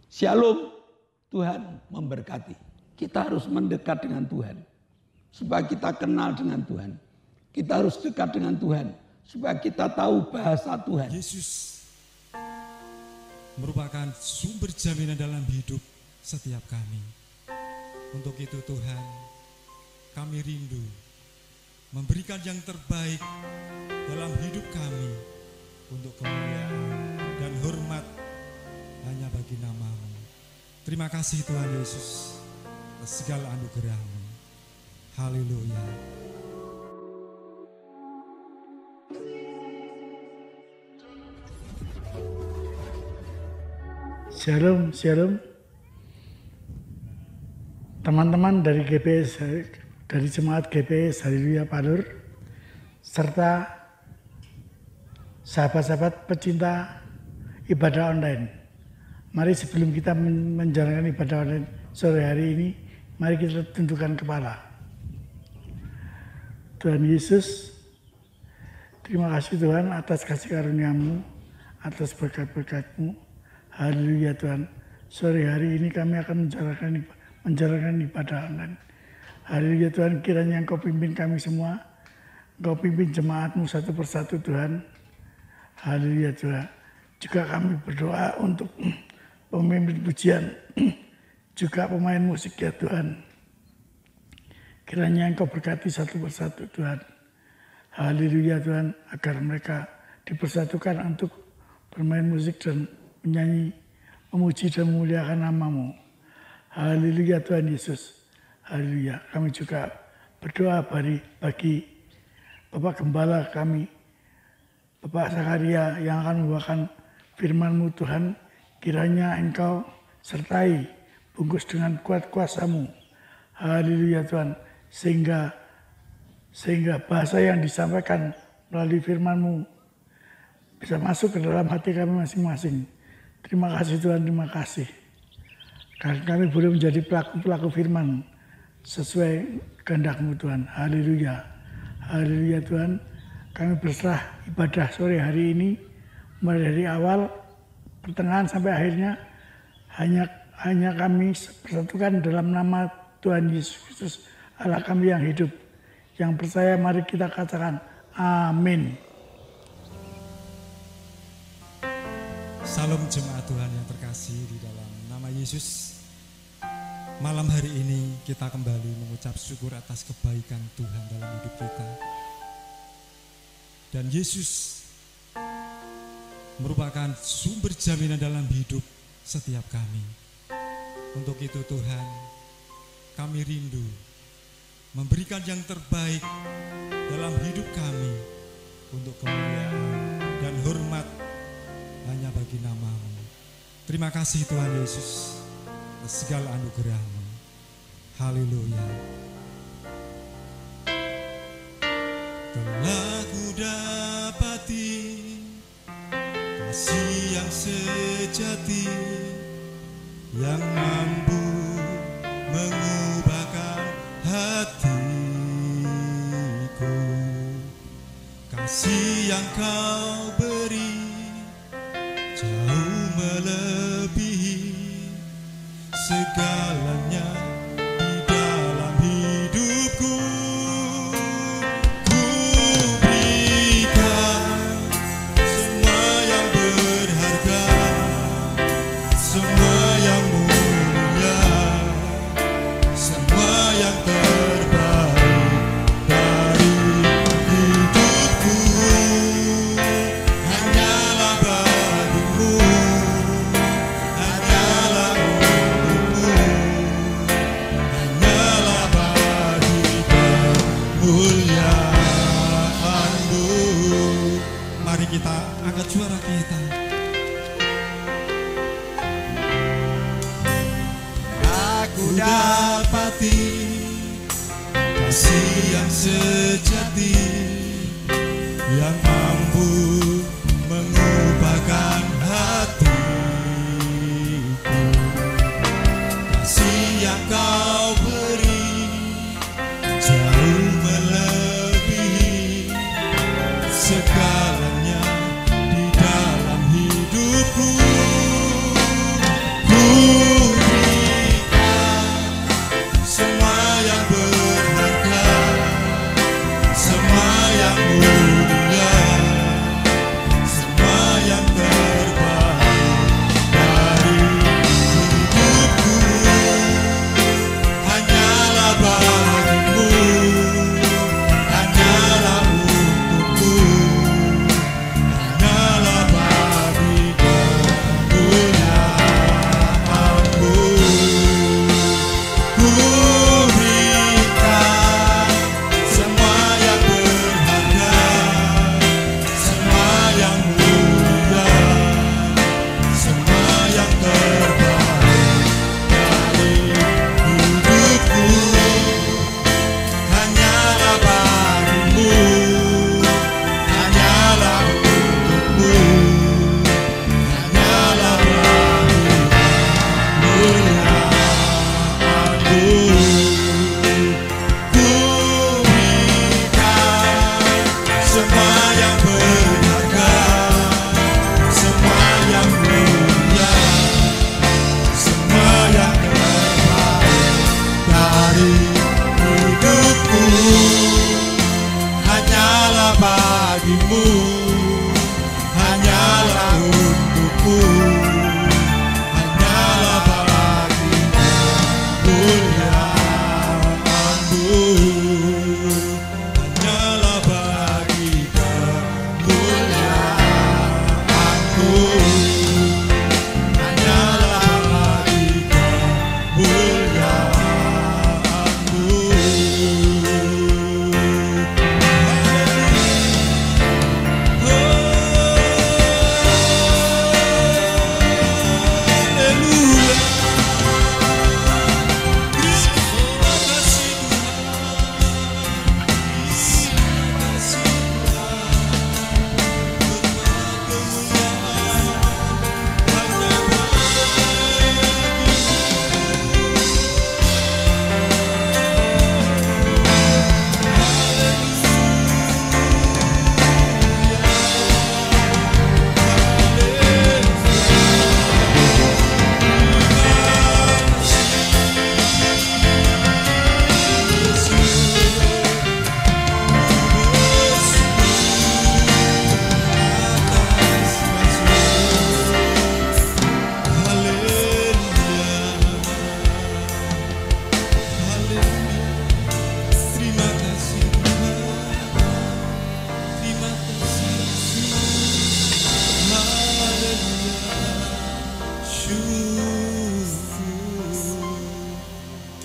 Shalom, Tuhan memberkati. Kita harus mendekat dengan Tuhan supaya kita kenal dengan Tuhan. Kita harus dekat dengan Tuhan supaya kita tahu bahasa Tuhan. Yesus merupakan sumber jaminan dalam hidup setiap kami. Untuk itu Tuhan, kami rindu memberikan yang terbaik dalam hidup kami untuk kemuliaan dan hormat hanya bagi nama-Mu. Terima kasih Tuhan Yesus atas segala anugerah-Mu. Haleluya. Shalom, shalom. Teman-teman dari GPS, dari jemaat GPS Haleluya Palur, serta sahabat-sahabat pecinta ibadah online. Mari sebelum kita menjalankan ibadah online sore hari ini, mari kita tundukkan kepala. Tuhan Yesus, terima kasih Tuhan atas kasih karunia-Mu, atas berkat-berkat-Mu. Haleluya Tuhan, sore hari ini kami akan menjalankan ibadah online. Haleluya Tuhan, kiranya Engkau pimpin kami semua, Engkau pimpin jemaat-Mu satu persatu Tuhan. Haleluya Tuhan. Juga kami berdoa untuk pemimpin pujian, juga pemain musik ya Tuhan. Kiranya Engkau berkati satu persatu Tuhan. Haleluya Tuhan, agar mereka dipersatukan untuk bermain musik dan menyanyi, memuji dan memuliakan nama-Mu. Haleluya Tuhan Yesus. Haleluya. Kami juga berdoa bagi Bapak Gembala kami, Bapak Zakaria yang akan membawakan firman-Mu Tuhan. Kiranya Engkau sertai, bungkus dengan kuat kuasa-Mu. Haleluya Tuhan. Sehingga bahasa yang disampaikan melalui firman-Mu bisa masuk ke dalam hati kami masing-masing. Terima kasih Tuhan, terima kasih. Karena kami boleh menjadi pelaku-pelaku firman sesuai kehendak-Mu Tuhan. Haleluya. Haleluya Tuhan. Kami berserah ibadah sore hari ini, mulai dari awal, pertengahan sampai akhirnya, hanya kami persatukan dalam nama Tuhan Yesus Kristus, Allah kami yang hidup. Yang percaya mari kita katakan amin. Salam jemaat Tuhan yang terkasih di dalam nama Yesus. Malam hari ini kita kembali mengucap syukur atas kebaikan Tuhan dalam hidup kita. Dan Yesus merupakan sumber jaminan dalam hidup setiap kami. Untuk itu Tuhan, kami rindu memberikan yang terbaik dalam hidup kami untuk kemuliaan dan hormat hanya bagi nama-Mu. Terima kasih Tuhan Yesus atas segala anugerah-Mu. Haleluya. Telah ku dapati kasih yang sejati yang mampu mengubahkan hatiku. Kasih yang Kau beri jauh melebihi segalanya di dalam hidupku. Ku berikan semua yang berharga, semua yang mulia, semua yang terbaik dari hidupku. Hanyalah bagimu, hanyalah untukmu, hanyalah bagi kemuliaan-Mu. Mari kita angkat suara kita. Aku dapati kasih yang sejati yang mampu mengubahkan hatiku. Kasih yang Kau beri jauh melebihi segalanya di dalam hidupku. Ku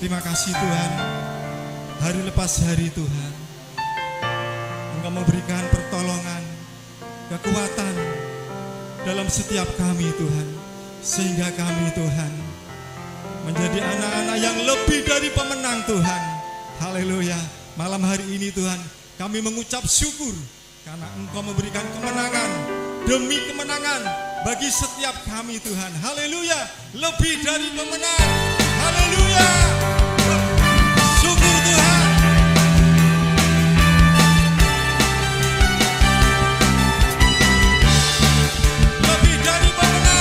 Terima kasih Tuhan, hari lepas hari Tuhan, Engkau memberikan pertolongan, kekuatan dalam setiap kami Tuhan, sehingga kami Tuhan menjadi anak-anak yang lebih dari pemenang Tuhan. Haleluya. Malam hari ini Tuhan, kami mengucap syukur karena Engkau memberikan kemenangan demi kemenangan bagi setiap kami Tuhan. Haleluya. Lebih dari pemenang. Haleluya. Syukur Tuhan. Lebih dari pemenang.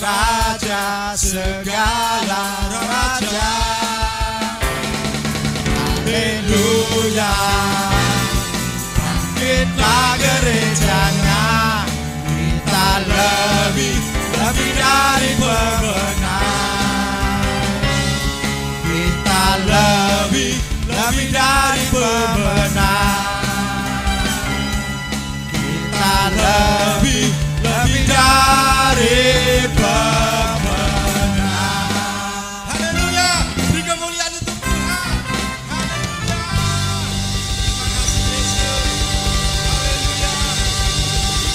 Raja segala raja, haleluya. Bangkitlah gerejanya, kita lebih dari pemenang. Kita lebih dari pemenang. Kita lebih dari pemenang. Haleluya. Beri kemuliaan untuk Tuhan. Haleluya. Terima kasih Yesus. Haleluya.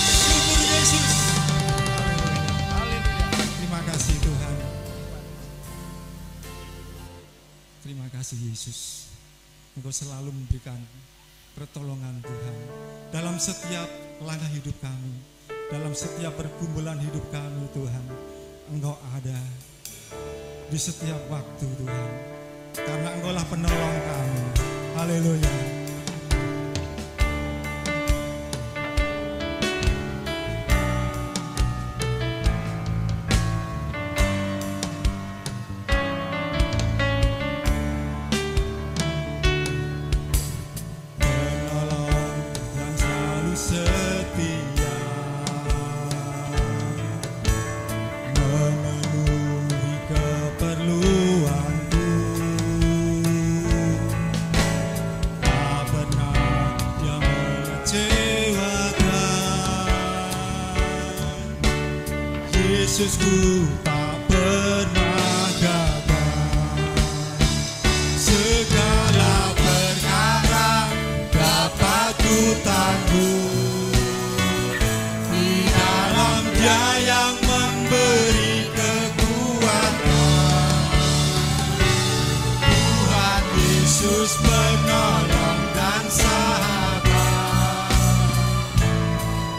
Syukur Yesus. Haleluya. Terima kasih Tuhan. Terima kasih Yesus. Engkau selalu memberikan pertolongan Tuhan dalam setiap langkah hidup kami. Dalam setiap pergumulan hidup kami Tuhan, Engkau ada di setiap waktu Tuhan, karena Engkaulah penolong kami. Haleluya. Penolong yang selalu setia, memenuhi keperluanku. Tak pernah Dia mengecewakan. Yesusku tak pernah gagal. Segala perkara dapat ku tanggung. Dia yang memberi kekuatan. Tuhan Yesus penolong dan sahabat.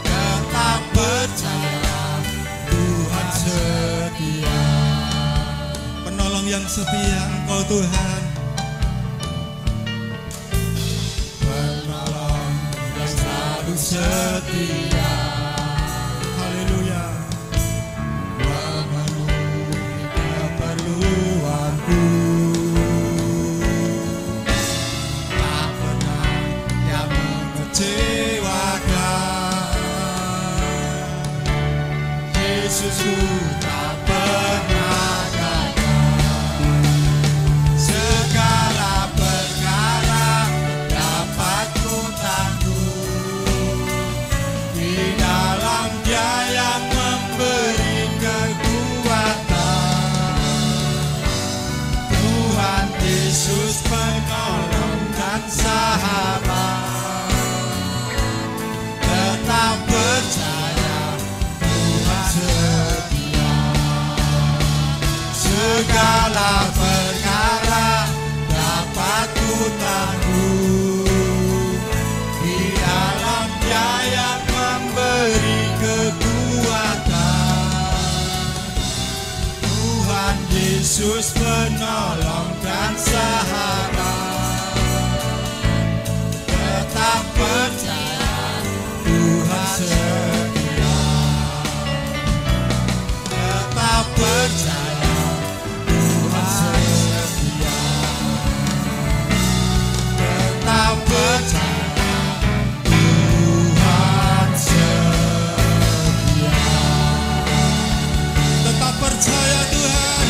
Tetap percaya Tuhan setia. Penolong yang setia Engkau Tuhan. Penolong yang selalu setia. Haleluya. Memenuhi keperluanku. Tak pernah yang mengecewakan. Yesusku tak pernah gagal. Segala perkara dapat ku tanggung. Di dalam Dia yang memberi kekuatan. Tuhan Yesus penolong dan sahabat. Tetap percaya Tuhan setia. Segala perkara dapat ku tanggung. Di dalam Dia yang memberi kekuatan. Tuhan Yesus penolong dan sahabat. Tetap percaya Tuhan setia. Tetap percaya Tuhan setia. Tetap percaya Tuhan setia. Tetap percaya Tuhan.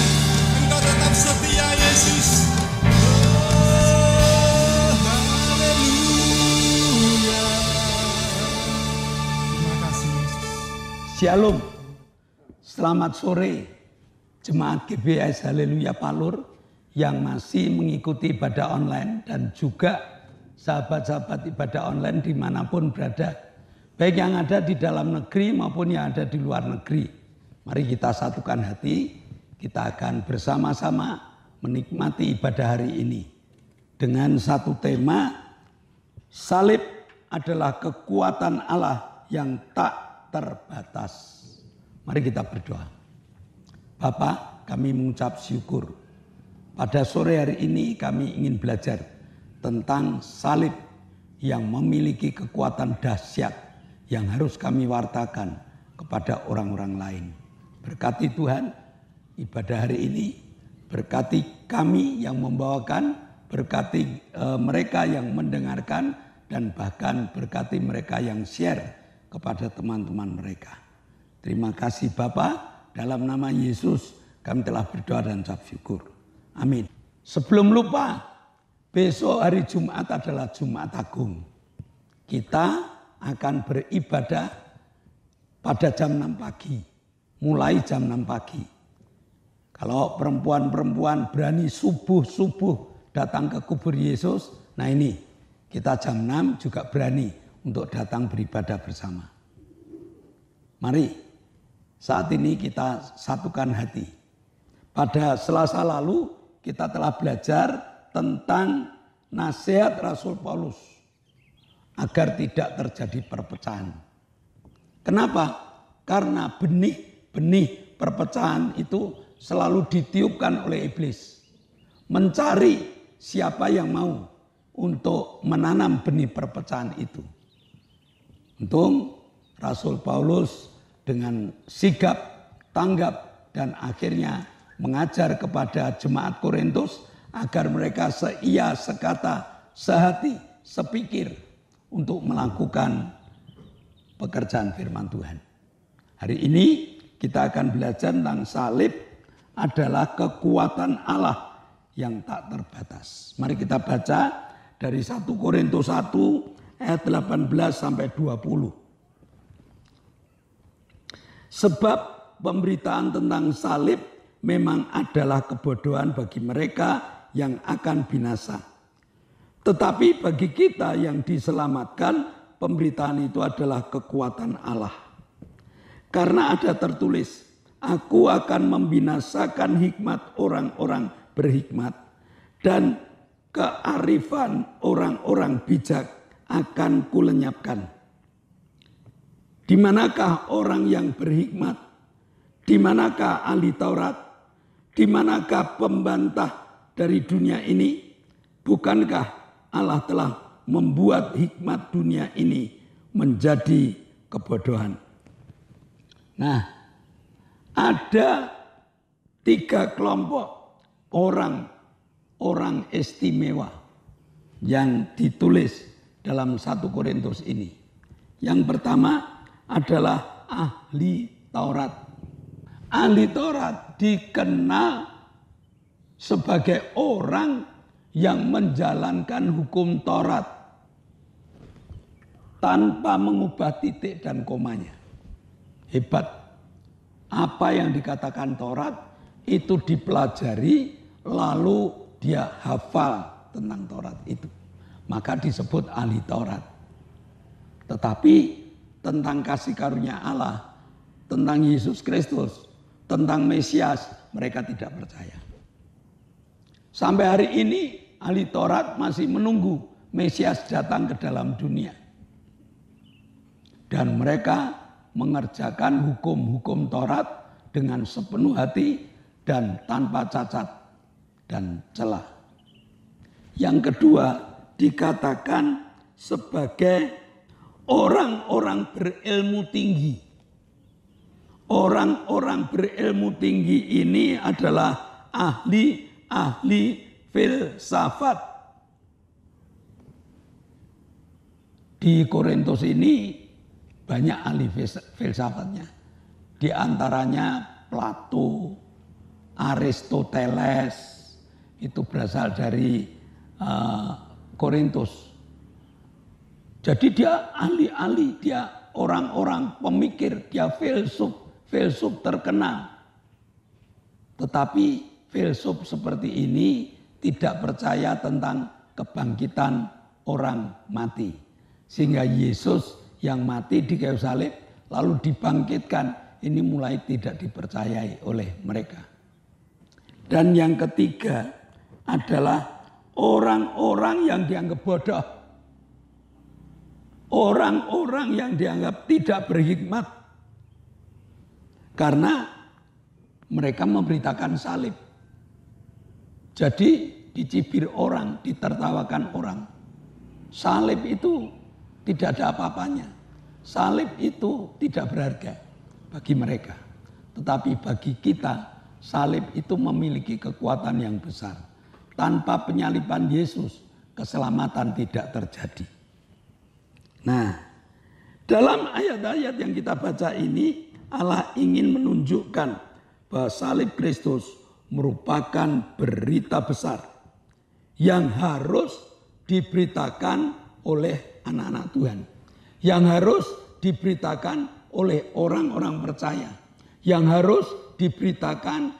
Engkau tetap setia Yesus. Oh, haleluya. Terima kasih Yesus. Shalom. Selamat sore jemaat GBS Haleluya Palur yang masih mengikuti ibadah online dan juga sahabat-sahabat ibadah online dimanapun berada. Baik yang ada di dalam negeri maupun yang ada di luar negeri. Mari kita satukan hati, kita akan bersama-sama menikmati ibadah hari ini. Dengan satu tema, salib adalah kekuatan Allah yang tak terbatas. Mari kita berdoa. Bapa, kami mengucap syukur. Pada sore hari ini kami ingin belajar tentang salib yang memiliki kekuatan dahsyat yang harus kami wartakan kepada orang-orang lain. Berkati Tuhan ibadah hari ini, berkati kami yang membawakan, berkati mereka yang mendengarkan, dan bahkan berkati mereka yang share kepada teman-teman mereka. Terima kasih Bapa, dalam nama Yesus kami telah berdoa dan ucap syukur. Amin. Sebelum lupa, besok hari Jumat adalah Jumat Agung. Kita akan beribadah pada jam 6 pagi, mulai jam 6 pagi. Kalau perempuan-perempuan berani subuh-subuh datang ke kubur Yesus, nah ini kita jam 6 juga berani untuk datang beribadah bersama. Mari. Saat ini kita satukan hati. Pada Selasa lalu kita telah belajar tentang nasihat Rasul Paulus agar tidak terjadi perpecahan. Kenapa? Karena benih-benih perpecahan itu selalu ditiupkan oleh iblis. Mencari siapa yang mau untuk menanam benih perpecahan itu. Untung Rasul Paulus dengan sigap, tanggap, dan akhirnya mengajar kepada jemaat Korintus agar mereka seia, sekata, sehati, sepikir untuk melakukan pekerjaan firman Tuhan. Hari ini kita akan belajar tentang salib adalah kekuatan Allah yang tak terbatas. Mari kita baca dari 1 Korintus 1 ayat 18 sampai 20. Sebab pemberitaan tentang salib memang adalah kebodohan bagi mereka yang akan binasa. Tetapi bagi kita yang diselamatkan, pemberitaan itu adalah kekuatan Allah. Karena ada tertulis, aku akan membinasakan hikmat orang-orang berhikmat dan kearifan orang-orang bijak akan kulenyapkan. Di manakah orang yang berhikmat? Di manakah ahli Taurat? Di manakah pembantah dari dunia ini? Bukankah Allah telah membuat hikmat dunia ini menjadi kebodohan? Nah, ada 3 kelompok orang istimewa yang ditulis dalam 1 Korintus ini. Yang pertama adalah ahli Taurat. Ahli Taurat dikenal sebagai orang yang menjalankan hukum Taurat tanpa mengubah titik dan komanya. Hebat. Apa yang dikatakan Taurat itu dipelajari lalu dia hafal tentang Taurat itu. Maka disebut ahli Taurat. Tetapi tentang kasih karunia Allah, tentang Yesus Kristus, tentang Mesias, mereka tidak percaya. Sampai hari ini ahli Taurat masih menunggu Mesias datang ke dalam dunia. Dan mereka mengerjakan hukum-hukum Taurat dengan sepenuh hati dan tanpa cacat dan celah. Yang kedua dikatakan sebagai orang-orang berilmu tinggi. Orang-orang berilmu tinggi ini adalah ahli filsafat. Di Korintus ini banyak ahli filsafatnya. Di antaranya Plato, Aristoteles, itu berasal dari Korintus. Jadi dia ahli-ahli, dia orang-orang pemikir, dia filsuf terkenal. Tetapi filsuf seperti ini tidak percaya tentang kebangkitan orang mati. Sehingga Yesus yang mati di kayu salib lalu dibangkitkan, ini mulai tidak dipercayai oleh mereka. Dan yang ketiga adalah orang-orang yang dianggap bodoh. Orang-orang yang dianggap tidak berhikmat. Karena mereka memberitakan salib. Jadi dicibir orang, ditertawakan orang. Salib itu tidak ada apa-apanya. Salib itu tidak berharga bagi mereka. Tetapi bagi kita, salib itu memiliki kekuatan yang besar. Tanpa penyaliban Yesus, keselamatan tidak terjadi. Nah, dalam ayat-ayat yang kita baca ini, Allah ingin menunjukkan bahwa salib Kristus merupakan berita besar yang harus diberitakan oleh anak-anak Tuhan. Yang harus diberitakan oleh orang-orang percaya. Yang harus diberitakan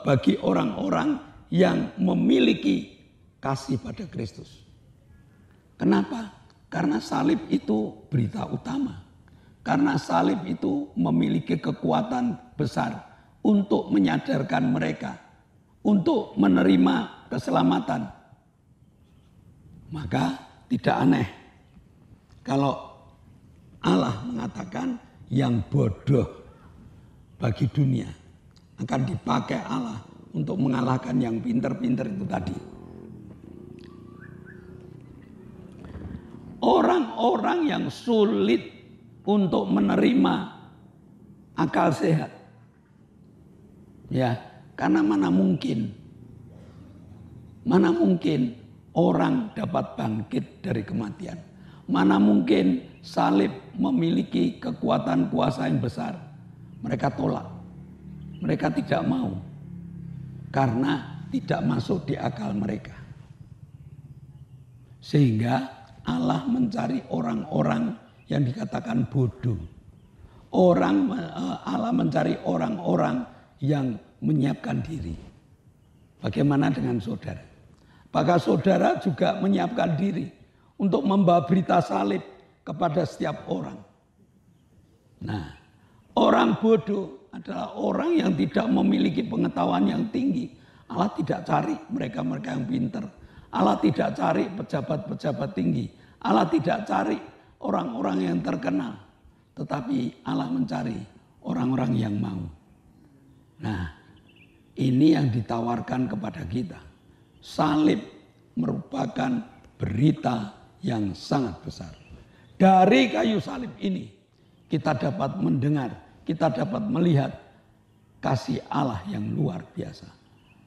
bagi orang-orang yang memiliki kasih pada Kristus. Kenapa? Karena salib itu berita utama. Karena salib itu memiliki kekuatan besar untuk menyadarkan mereka, untuk menerima keselamatan. Maka tidak aneh kalau Allah mengatakan yang bodoh bagi dunia akan dipakai Allah untuk mengalahkan yang pintar-pintar itu tadi. Orang-orang yang sulit untuk menerima akal sehat. Ya, karena mana mungkin orang dapat bangkit dari kematian. Mana mungkin salib memiliki kekuatan kuasa yang besar. Mereka tolak. Mereka tidak mau. Karena tidak masuk di akal mereka. Sehingga Allah mencari orang-orang yang dikatakan bodoh. Allah mencari orang-orang yang menyiapkan diri. Bagaimana dengan saudara? Apakah saudara juga menyiapkan diri untuk membawa berita salib kepada setiap orang? Nah, Orang bodoh adalah orang yang tidak memiliki pengetahuan yang tinggi. Allah tidak cari mereka-mereka yang pintar. Allah tidak cari pejabat-pejabat tinggi. Allah tidak cari orang-orang yang terkenal. Tetapi Allah mencari orang-orang yang mau. Nah, ini yang ditawarkan kepada kita. Salib merupakan berita yang sangat besar. Dari kayu salib ini kita dapat mendengar, kita dapat melihat kasih Allah yang luar biasa.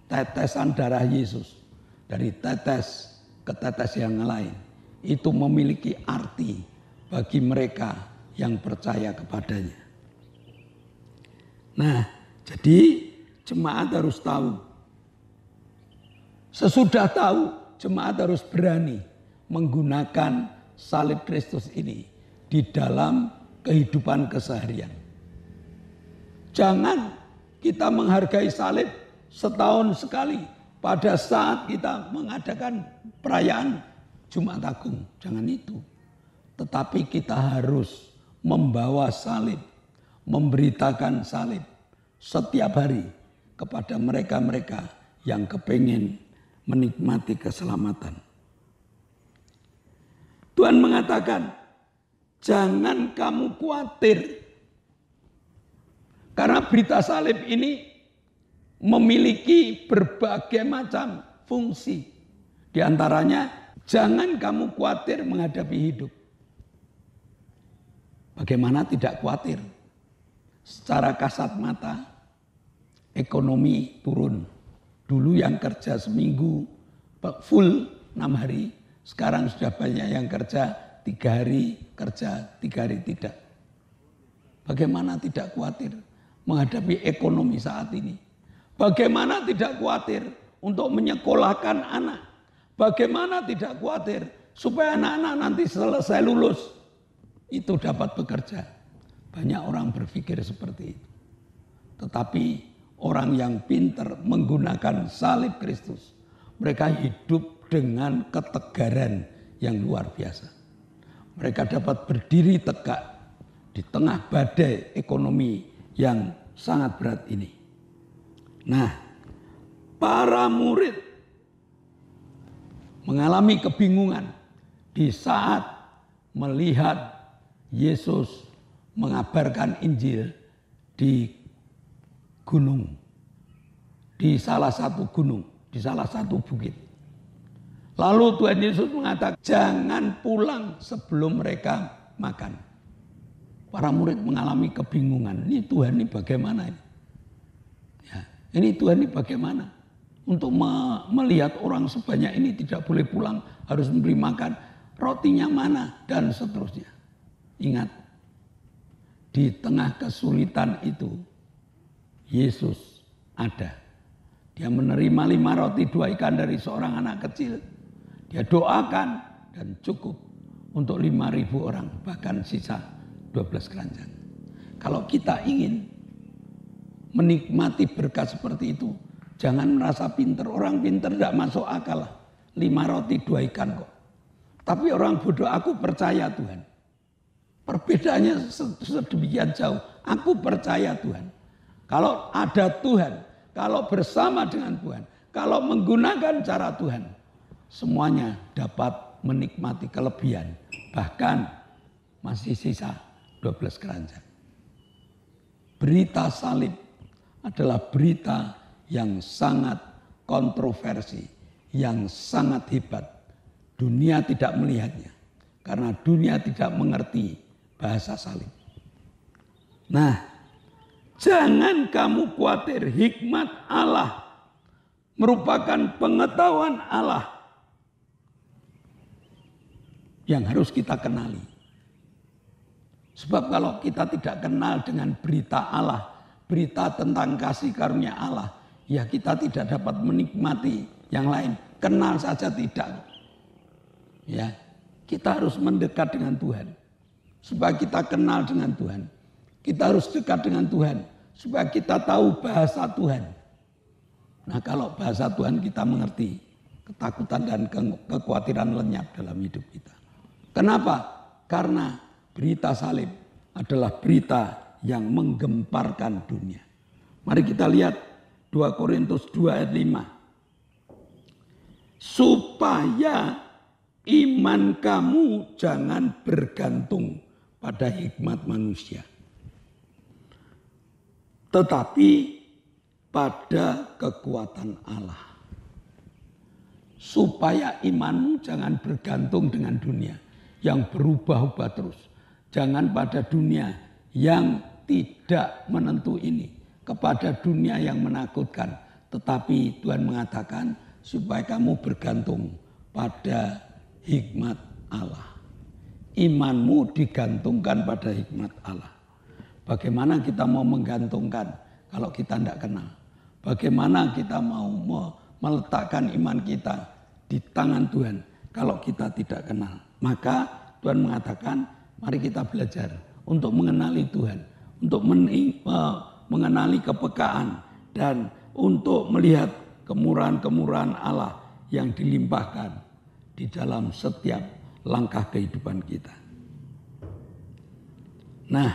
Tetesan darah Yesus dari tetes ke tetes yang lain itu memiliki arti bagi mereka yang percaya kepadanya. Nah, jadi jemaat harus tahu. Sesudah tahu, jemaat harus berani menggunakan salib Kristus ini di dalam kehidupan keseharian. Jangan kita menghargai salib setahun sekali pada saat kita mengadakan perayaan Jumat Agung. Jangan itu. Tetapi kita harus membawa salib, memberitakan salib setiap hari kepada mereka-mereka yang kepengen menikmati keselamatan. Tuhan mengatakan, jangan kamu khawatir. Karena berita salib ini memiliki berbagai macam fungsi. Di antaranya, jangan kamu khawatir menghadapi hidup. Bagaimana tidak khawatir? Secara kasat mata, ekonomi turun. Dulu yang kerja seminggu full 6 hari, sekarang sudah banyak yang kerja 3 hari kerja, 3 hari tidak. Bagaimana tidak khawatir menghadapi ekonomi saat ini? Bagaimana tidak khawatir untuk menyekolahkan anak? Bagaimana tidak khawatir supaya anak-anak nanti selesai lulus itu dapat bekerja? Banyak orang berpikir seperti itu. Tetapi orang yang pintar menggunakan salib Kristus, mereka hidup dengan ketegaran yang luar biasa. Mereka dapat berdiri tegak di tengah badai ekonomi yang sangat berat ini. Nah, para murid mengalami kebingungan di saat melihat Yesus mengabarkan Injil di gunung, di salah satu gunung, di salah satu bukit. Lalu Tuhan Yesus mengatakan, jangan pulang sebelum mereka makan. Para murid mengalami kebingungan. Ini Tuhan ini bagaimana ini? Ya, ini Tuhan ini bagaimana? Untuk melihat orang sebanyak ini tidak boleh pulang, harus memberi makan. Rotinya mana? Dan seterusnya. Ingat, di tengah kesulitan itu, Yesus ada. Dia menerima 5 roti 2 ikan dari seorang anak kecil. Dia doakan dan cukup untuk 5.000 orang. Bahkan sisa 12 keranjang. Kalau kita ingin menikmati berkat seperti itu, jangan merasa pintar. Orang pintar tidak masuk akal. 5 roti 2 ikan kok. Tapi orang bodoh, aku percaya Tuhan. Perbedaannya sedemikian jauh. Aku percaya Tuhan. Kalau ada Tuhan, kalau bersama dengan Tuhan, kalau menggunakan cara Tuhan, semuanya dapat menikmati kelebihan. Bahkan masih sisa 12 keranjang. Berita salib adalah berita yang sangat kontroversi, yang sangat hebat. Dunia tidak melihatnya, karena dunia tidak mengerti bahasa salib. Nah, jangan kamu khawatir, hikmat Allah merupakan pengetahuan Allah yang harus kita kenali. Sebab kalau kita tidak kenal dengan berita Allah, berita tentang kasih karunia Allah, ya kita tidak dapat menikmati yang lain. Kenal saja tidak. Ya, kita harus mendekat dengan Tuhan. Supaya kita kenal dengan Tuhan. Kita harus dekat dengan Tuhan. Supaya kita tahu bahasa Tuhan. Nah, kalau bahasa Tuhan kita mengerti, ketakutan dan kekhawatiran lenyap dalam hidup kita. Kenapa? Karena berita salib adalah berita yang menggemparkan dunia. Mari kita lihat 2 Korintus 2 ayat 5. Supaya iman kamu jangan bergantung pada hikmat manusia, tetapi pada kekuatan Allah. Supaya imanmu jangan bergantung dengan dunia yang berubah-ubah terus. Jangan pada dunia yang tidak menentu ini, kepada dunia yang menakutkan. Tetapi Tuhan mengatakan supaya kamu bergantung pada hikmat Allah. Imanmu digantungkan pada hikmat Allah. Bagaimana kita mau menggantungkan kalau kita tidak kenal? Bagaimana kita mau meletakkan iman kita di tangan Tuhan kalau kita tidak kenal? Maka Tuhan mengatakan, mari kita belajar untuk mengenali Tuhan, untuk mengenali kepekaan, dan untuk melihat kemurahan-kemurahan Allah yang dilimpahkan di dalam setiap langkah kehidupan kita. Nah,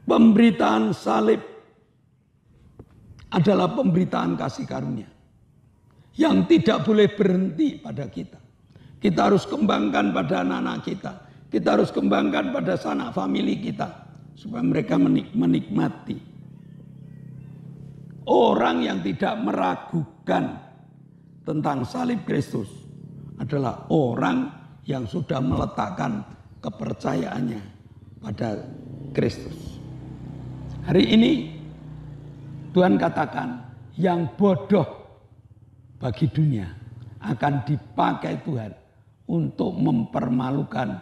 pemberitaan salib adalah pemberitaan kasih karunia yang tidak boleh berhenti pada kita. Kita harus kembangkan pada anak-anak kita. Kita harus kembangkan pada sanak famili kita supaya mereka menikmati. Orang yang tidak meragukan tentang salib Kristus adalah orang yang sudah meletakkan kepercayaannya pada Kristus. Hari ini Tuhan katakan yang bodoh bagi dunia akan dipakai Tuhan untuk mempermalukan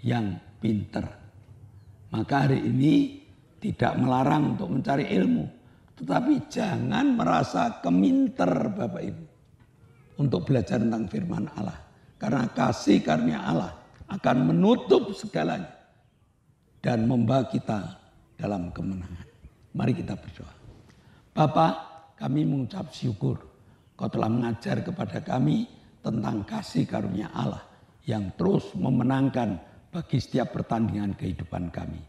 yang pinter. Maka hari ini tidak melarang untuk mencari ilmu, tetapi jangan merasa keminter Bapak Ibu untuk belajar tentang firman Allah. Karena kasih karunia Allah akan menutup segalanya dan membawa kita dalam kemenangan. Mari kita berdoa. Bapa, kami mengucap syukur Kau telah mengajar kepada kami tentang kasih karunia Allah yang terus memenangkan bagi setiap pertandingan kehidupan kami.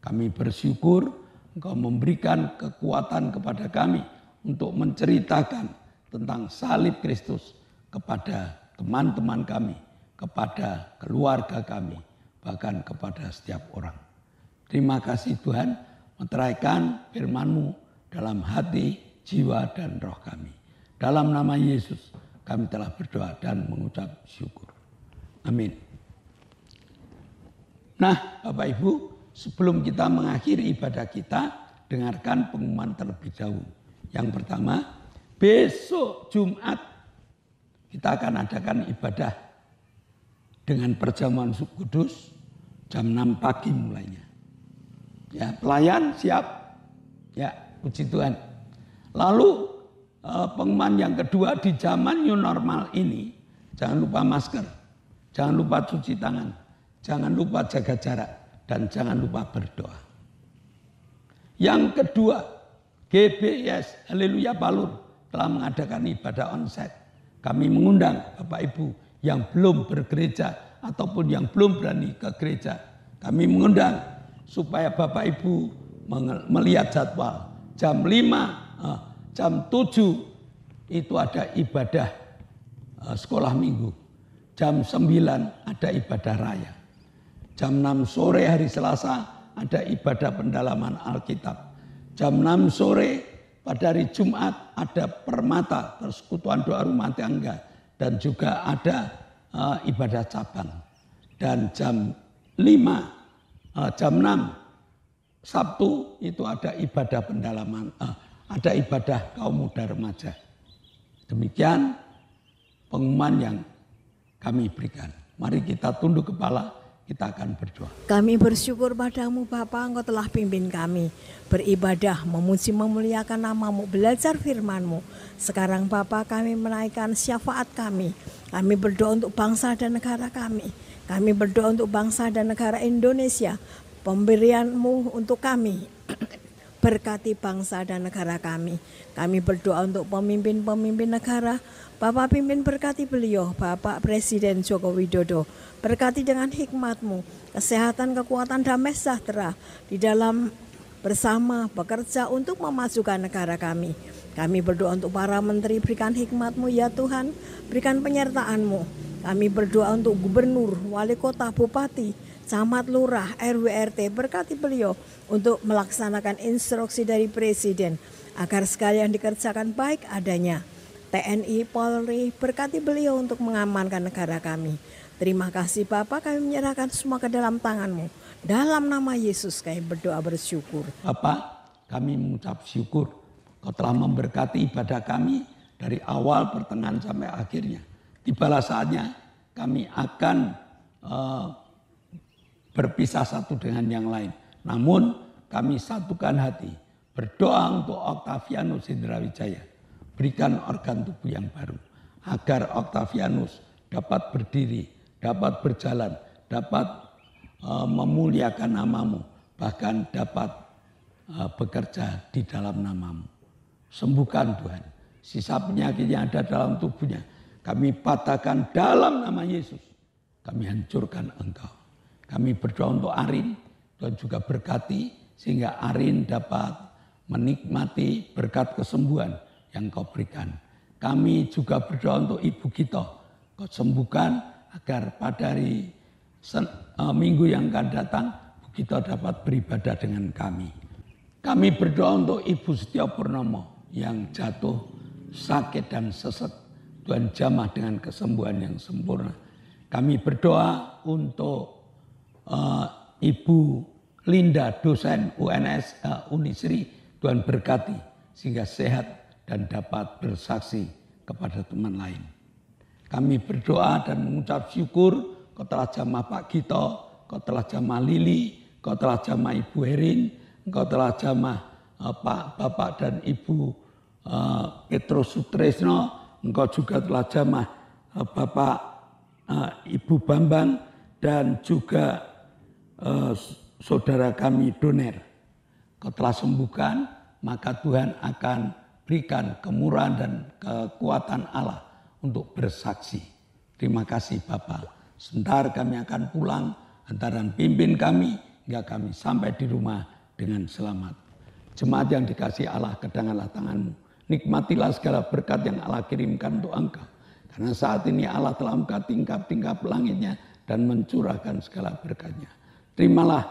Kami bersyukur Engkau memberikan kekuatan kepada kami untuk menceritakan tentang salib Kristus kepada teman-teman kami, kepada keluarga kami, bahkan kepada setiap orang. Terima kasih Tuhan, meteraikan firman-Mu dalam hati, jiwa, dan roh kami. Dalam nama Yesus kami telah berdoa dan mengucap syukur. Amin. Nah Bapak Ibu, sebelum kita mengakhiri ibadah kita, dengarkan pengumuman terlebih dahulu. Yang pertama, besok Jumat kita akan adakan ibadah dengan perjamuan kudus jam 6 pagi mulainya. Ya, pelayan siap? Ya, puji Tuhan. Lalu pengumuman yang kedua, di zaman new normal ini, jangan lupa masker, jangan lupa cuci tangan, jangan lupa jaga jarak, dan jangan lupa berdoa. Yang kedua, GBS Haleluya Palur telah mengadakan ibadah onsite. Kami mengundang Bapak Ibu yang belum bergereja ataupun yang belum berani ke gereja. Kami mengundang supaya Bapak Ibu melihat jadwal. Jam 5, jam 7 itu ada ibadah sekolah minggu. Jam 9 ada ibadah raya. Jam 6 sore hari Selasa ada ibadah pendalaman Alkitab. Jam 6 sore pada hari Jumat ada permata, persekutuan doa rumah tangga. Dan juga ada ibadah cabang. Dan jam 5, jam 6 Sabtu itu ada ibadah pendalaman, ada ibadah kaum muda remaja. Demikian pengumuman yang kami berikan. Mari kita tunduk kepala, kita akan berdoa. Kami bersyukur padamu Bapa, Engkau telah pimpin kami beribadah, memuji memuliakan nama-Mu, belajar firman-Mu. Sekarang Bapa, kami menaikkan syafaat kami. Kami berdoa untuk bangsa dan negara kami. Kami berdoa untuk bangsa dan negara Indonesia. Pemberian-Mu untuk kami. Berkati bangsa dan negara kami. Kami berdoa untuk pemimpin-pemimpin negara. Bapak pimpin, berkati beliau, Bapak Presiden Joko Widodo. Berkati dengan hikmat-Mu, kesehatan, kekuatan, damai sejahtera di dalam bersama bekerja untuk memajukan negara kami. Kami berdoa untuk para menteri, berikan hikmat-Mu ya Tuhan, berikan penyertaan-Mu. Kami berdoa untuk gubernur, wali kota, bupati, camat, lurah, RW, RT, berkati beliau untuk melaksanakan instruksi dari Presiden agar sekalian dikerjakan baik adanya. TNI, Polri, berkati beliau untuk mengamankan negara kami. Terima kasih Bapa, kami menyerahkan semua ke dalam tangan-Mu. Dalam nama Yesus kami berdoa bersyukur. Bapa, kami mengucap syukur Kau telah memberkati ibadah kami dari awal, pertengahan sampai akhirnya. Tibalah saatnya kami akan berpisah satu dengan yang lain. Namun kami satukan hati berdoa untuk Octavianus Indrawijaya. Berikan organ tubuh yang baru agar Octavianus dapat berdiri, dapat berjalan, dapat memuliakan nama-Mu, bahkan dapat bekerja di dalam nama-Mu. Sembuhkan Tuhan sisa penyakit yang ada dalam tubuhnya. Kami patahkan dalam nama Yesus. Kami hancurkan Engkau. Kami berdoa untuk Arin. Tuhan juga berkati sehingga Arin dapat menikmati berkat kesembuhan yang Kau berikan. Kami juga berdoa untuk Ibu Gito. Kau sembuhkan agar pada hari minggu yang akan datang Ibu Gito dapat beribadah dengan kami. Kami berdoa untuk Ibu Setia Purnomo yang jatuh sakit dan sesat. Tuhan jamah dengan kesembuhan yang sempurna. Kami berdoa untuk Ibu Linda, dosen UNS Unisri. Tuhan berkati sehingga sehat dan dapat bersaksi kepada teman lain. Kami berdoa dan mengucap syukur Kau telah jamah Pak Gito, Kau telah jamah Lili, Kau telah jamah Ibu Herin, Kau telah jamah Pak Bapak dan Ibu Petrus Sutresno, Engkau juga telah jamah Bapak Ibu Bambang dan juga saudara kami Doner. Kau telah sembuhkan, maka Tuhan akan berikan kemurahan dan kekuatan Allah untuk bersaksi. Terima kasih Bapak. Sebentar kami akan pulang, antaran pimpin kami hingga kami sampai di rumah dengan selamat. Jemaat yang dikasihi Allah, kedanganlah tangan-Mu. Nikmatilah segala berkat yang Allah kirimkan untuk engkau. Karena saat ini Allah telah membuka tingkap-tingkap langitnya dan mencurahkan segala berkatnya. Terimalah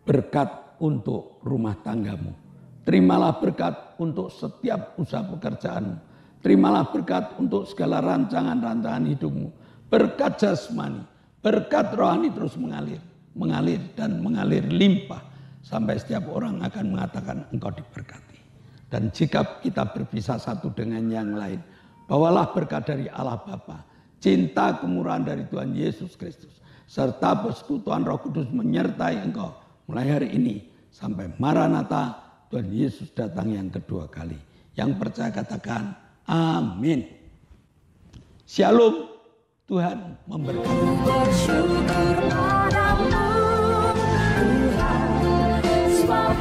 berkat untuk rumah tanggamu. Terimalah berkat untuk setiap usaha pekerjaanmu. Terimalah berkat untuk segala rancangan-rancangan hidupmu. Berkat jasmani, berkat rohani terus mengalir dan mengalir limpah. Sampai setiap orang akan mengatakan engkau diberkati. Dan jika kita berpisah satu dengan yang lain, bawalah berkat dari Allah Bapa, cinta kemurahan dari Tuhan Yesus Kristus, serta persekutuan Roh Kudus menyertai engkau mulai hari ini sampai Maranatha, Tuhan Yesus datang yang kedua kali. Yang percaya katakan amin. Shalom, Tuhan memberkati. Bersyukur padamu Tuhan, sebab